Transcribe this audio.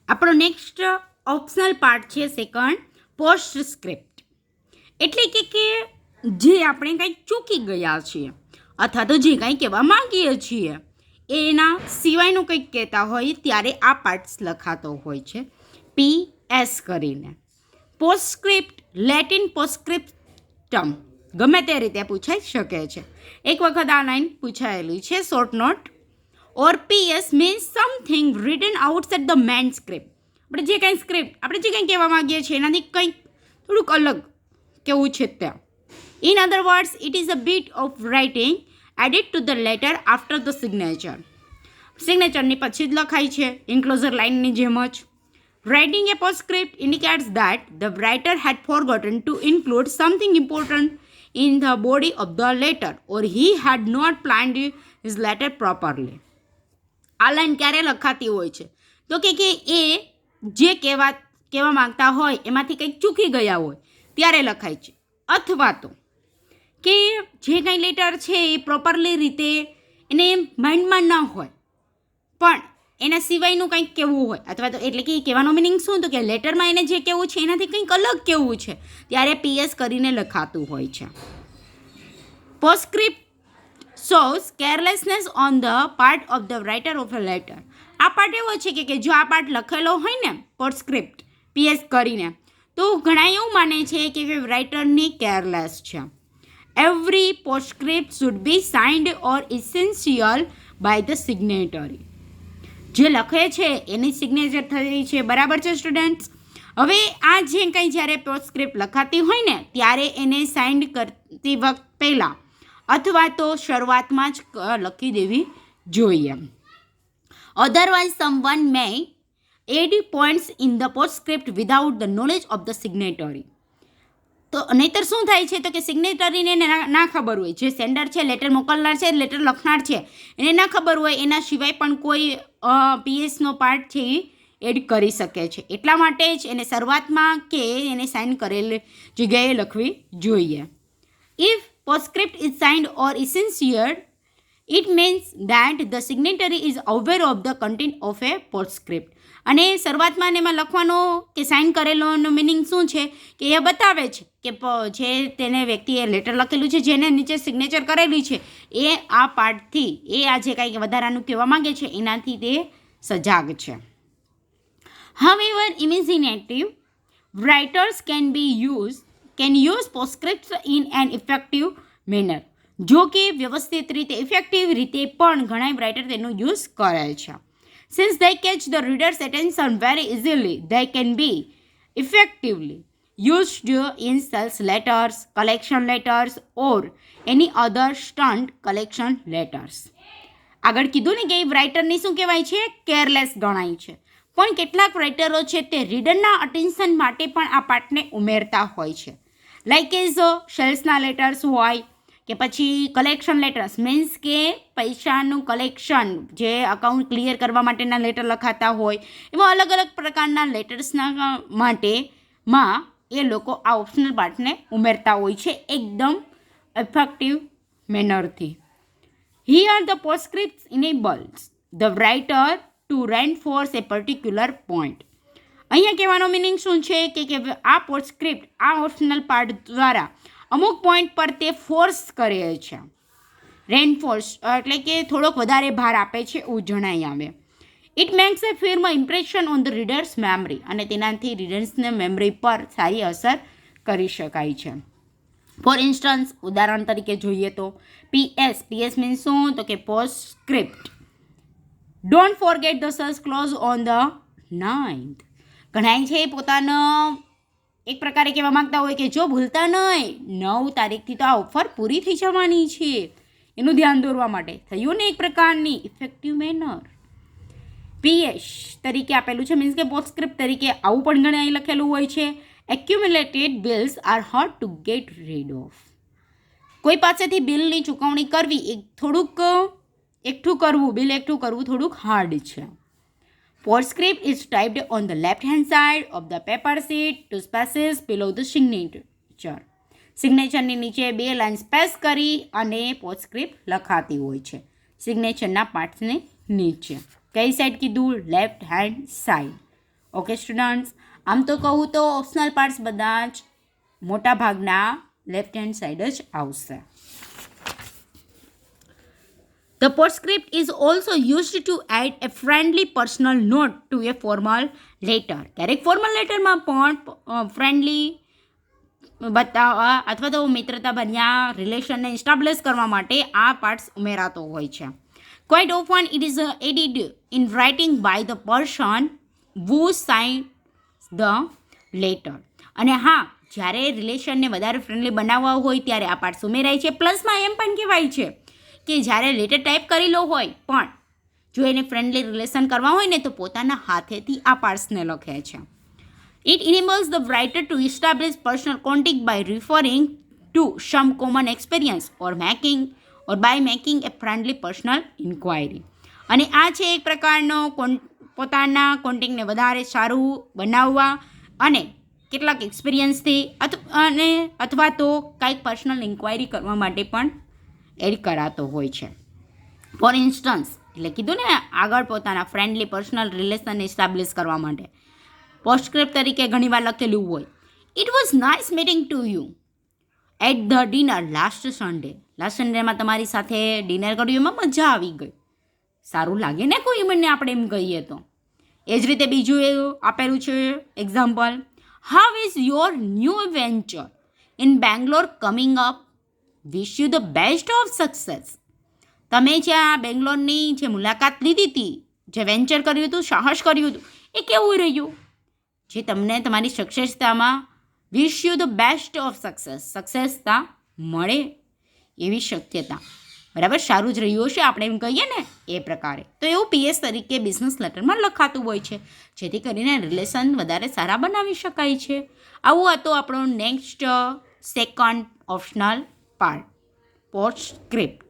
આપણો next optional part છે second પોસ્ટસ્ક્રિપ્ટ. એટલે કે જે આપણે કંઈક ચૂકી ગયા છીએ અથવા તો જે કંઈ કહેવા માંગીએ છીએ એના સિવાયનું કંઈક કહેતા હોય ત્યારે આ પાર્ટ્સ લખાતો હોય છે PS કરીને. પોસ્ટસ્ક્રિપ્ટ લેટિન પોસ્ટસ્ક્રિપ્ટમ ગમે તે રીતે પૂછાઈ શકે છે. એક વખત આ લાઈન પૂછાયેલી છે short note. Or PS means something written outside the main script. આપણે જે કંઈ સ્ક્રિપ્ટ આપણે જે કંઈ કહેવા માંગીએ છીએ એનાથી કંઈક થોડુંક અલગ કેવું છે ત્યાં. In other words it is a bit of writing added to the letter after the signature. સિગ્નેચરની પછી જ લખાય છે ઇન્ક્લોઝર લાઇનની જેમ જ. Writing a postscript indicates that the writer had forgotten to include something important in the body of the letter or he had not planned his letter properly. આ line ક્યારે લખાતી હોય છે તો કે એ જે કહેવા માંગતા હોય એમાંથી કંઈક ચૂકી ગયા હોય ત્યારે લખાય છે. અથવા તો કે જે કંઈ લેટર છે એ પ્રોપરલી રીતે એને માઇન્ડમાં ન હોય પણ એના સિવાયનું કંઈક કહેવું હોય અથવા તો એટલે કે કહેવાનો મિનિંગ શું તો કે લેટરમાં એને જે કહેવું છે એનાથી કંઈક અલગ કહેવું છે ત્યારે PS કરીને લખાતું હોય છે. Postscript shows carelessness on the part of the writer of a letter. આ પાર્ટ એવો છે કે જો આ પાર્ટ લખેલો હોય ને પોસ્ટસ્ક્રિપ્ટ PS કરીને તો ઘણા એવું માને છે કે રાઇટરની કેરલેસ છે. Every postscript should be signed or essential by the signatory. જે લખે છે એની સિગ્નેચર થઈ છે, બરાબર છે સ્ટુડન્ટ્સ. હવે આ જે કંઈ જ્યારે પોસ્ટસ્ક્રિપ્ટ લખાતી હોય ને ત્યારે એને સાઇન કરતી વખત પહેલાં અથવા તો શરૂઆતમાં જ લખી દેવી જોઈએ. Otherwise someone may add points in the postscript without the knowledge of the signatory. તો નહીંતર શું થાય છે તો કે સિગ્નેટરીને ના ખબર હોય, જે સેન્ડર છે લેટર મોકલનાર છે લેટર લખનાર છે એને ના ખબર હોય એના સિવાય પણ કોઈ PSનો પાર્ટ છે એ એડ કરી શકે છે. એટલા માટે જ એને શરૂઆતમાં કે એને સાઇન કરેલી જગ્યાએ લખવી જોઈએ. If postscript is signed or essential it means that the signatory is aware of the content of a postscript. અને શરૂઆતમાં એમાં લખવાનો કે સાઇન કરેલોનો મિનિંગ શું છે કે એ બતાવે છે કે જે તેને વ્યક્તિએ લેટર લખેલું છે જેને નીચે સિગ્નેચર કરેલી છે એ આ પાર્ટથી એ આ જે કાંઈક વધારાનું કહેવા માંગે છે એનાથી તે સજાગ છે. However, imaginative writers can use postscripts in an effective manner. જો કે વ્યવસ્થિત રીતે ઇફેક્ટિવ રીતે પણ ઘણા રાઇટર તેનો યુઝ કરે છે. Since they catch the reader's attention very easily, they can be effectively used in sales letters, collection letters or any other stunt collection letters. આગળ કીધું ને કે રાઇટરની શું કહેવાય છે કેરલેસ ગણાય છે, પણ કેટલાક રાઇટરો છે તે રીડરના અટેન્શન માટે પણ આ પાર્ટને ઉમેરતા હોય છે. લાઇક એઝ સેલ્સના લેટર્સ હોય કે પછી કલેક્શન લેટર્સ મીન્સ કે પૈસાનું કલેક્શન જે અકાઉન્ટ ક્લિયર કરવા માટેના લેટર લખાતા હોય એવા અલગ અલગ પ્રકારના લેટર્સના માટેમાં એ લોકો આ ઓપ્શનલ પાર્ટને ઉમેરતા હોય છે એકદમ effective મેનરથી. Here the postscript enables the writer to reinforce a particular point. અહીંયા કહેવાનો મિનિંગ શું છે કે આ પોસ્ટસ્ક્રિપ્ટ આ ઓપ્શનલ પાર્ટ દ્વારા અમુક પોઈન્ટ પર તે ફોર્સ કરે છે. રેનફોર્સ એટલે કે થોડોક વધારે ભાર આપે છે એવું જણાઈ આવે. It makes a firm impression on the reader's memory અને તેનાથી રીડર્સને મેમરી પર સારી અસર કરી શકાય છે. ફોર ઇન્સ્ટન્સ ઉદાહરણ તરીકે જોઈએ તો PS મીન્સ શું તો કે postscript. Don't forget the sales close on the 9th. ઘણા છે પોતાનો એક પ્રકારે કહેવા માંગતા હોય કે જો ભૂલતા નહીં 9 તારીખથી તો આ ઓફર પૂરી થઈ જવાની છે એનું ધ્યાન દોરવા માટે થયું ને એક પ્રકારની ઇફેક્ટિવ મેનર. PS તરીકે આપેલું છે મીન્સ કે પોસ્ટસ્ક્રિપ્ટ તરીકે આવું પણ ઘણા લખેલું હોય છે. Accumulated bills are hard to get rid of. કોઈ પાસેથી બિલની ચૂકવણી કરવી એ થોડુંક બિલ એકઠું કરવું થોડુંક હાર્ડ છે. Postscript is typed on the left-hand side of the paper sheet to spaces below the signature. સિગ્નેચરની નીચે 2 લાઇન સ્પેસ કરી અને પોસ્ટસ્ક્રિપ્ટ લખાતી હોય છે સિગ્નેચરના પાર્ટ્સની નીચે. કઈ સાઈડ કીધું left hand side. Okay students, આમ તો કહું તો ઓપ્શનલ પાર્ટ્સ બધા જ મોટા ભાગના લેફ્ટ હેન્ડ સાઈડ જ આવશે. The postscript is also used to add a friendly personal note to a formal letter. ક્યારેક ફોર્મલ લેટરમાં પણ ફ્રેન્ડલી બતાવવા અથવા તો મિત્રતા ભર્યા રિલેશનને એસ્ટાબ્લિશ કરવા માટે આ પાર્ટ્સ ઉમેરાતો હોય છે. Quite often it is added in writing by the person who signed the letter. અને હા, જ્યારે રિલેશનને વધારે ફ્રેન્ડલી બનાવવા હોય ત્યારે આ પાર્ટ્સ ઉમેરાય છે. પ્લસમાં એમ પણ કહેવાય છે કે જ્યારે લેટર ટાઈપ કરેલો હોય પણ જો એને ફ્રેન્ડલી રિલેશન કરવા હોય ને તો પોતાના હાથેથી આ પાર્ટ્સને લખે છે. It enables the writer to establish personal contact by referring to some common experience or by making a friendly personal inquiry. અને આ છે એક પ્રકારનો પોતાના કોન્ટેક્ટને વધારે સારું બનાવવા અને કેટલાક એક્સપિરિયન્સથી અથવા તો કંઈક પર્સનલ ઇન્ક્વાયરી કરવા માટે પણ એડ કરાતો હોય છે. ફોર ઇન્સ્ટન્સ, એટલે કીધું ને આગળ પોતાના ફ્રેન્ડલી પર્સનલ રિલેશન એસ્ટાબ્લિશ કરવા માટે પોસ્ટસ્ક્રિપ્ટ તરીકે ઘણીવાર લખેલું હોય. It was nice meeting to you at the dinner last Sunday. Last સન્ડેમાં તમારી સાથે ડિનર કર્યું, એમાં મજા આવી ગઈ. સારું લાગે ને કોઈ મને આપણે એમ કહીએ તો. એ જ રીતે બીજું એવું આપેલું છે example, how is your new venture in Bangalore coming up? Wish you the best of success. તમે જ્યાં બેંગ્લોરની જે મુલાકાત લીધી હતી, જે વેન્ચર કર્યું હતું, સાહસ કર્યું હતું, એ કેવું રહ્યું? જે તમને તમારી સક્સેસતામાં wish you the best of સક્સેસતા મળે એવી શક્યતા. બરાબર, સારું જ રહ્યું હશે આપણે એમ કહીએ ને એ પ્રકારે. તો એવું પીએસ તરીકે બિઝનેસ લેટરમાં લખાતું હોય છે, જેથી કરીને રિલેશન વધારે સારા બનાવી શકાય છે. આવું હતો આપણો નેક્સ્ટ સેકન્ડ ઓપ્શનલ પાર્ટ, પોસ્ટસ્ક્રિપ્ટ.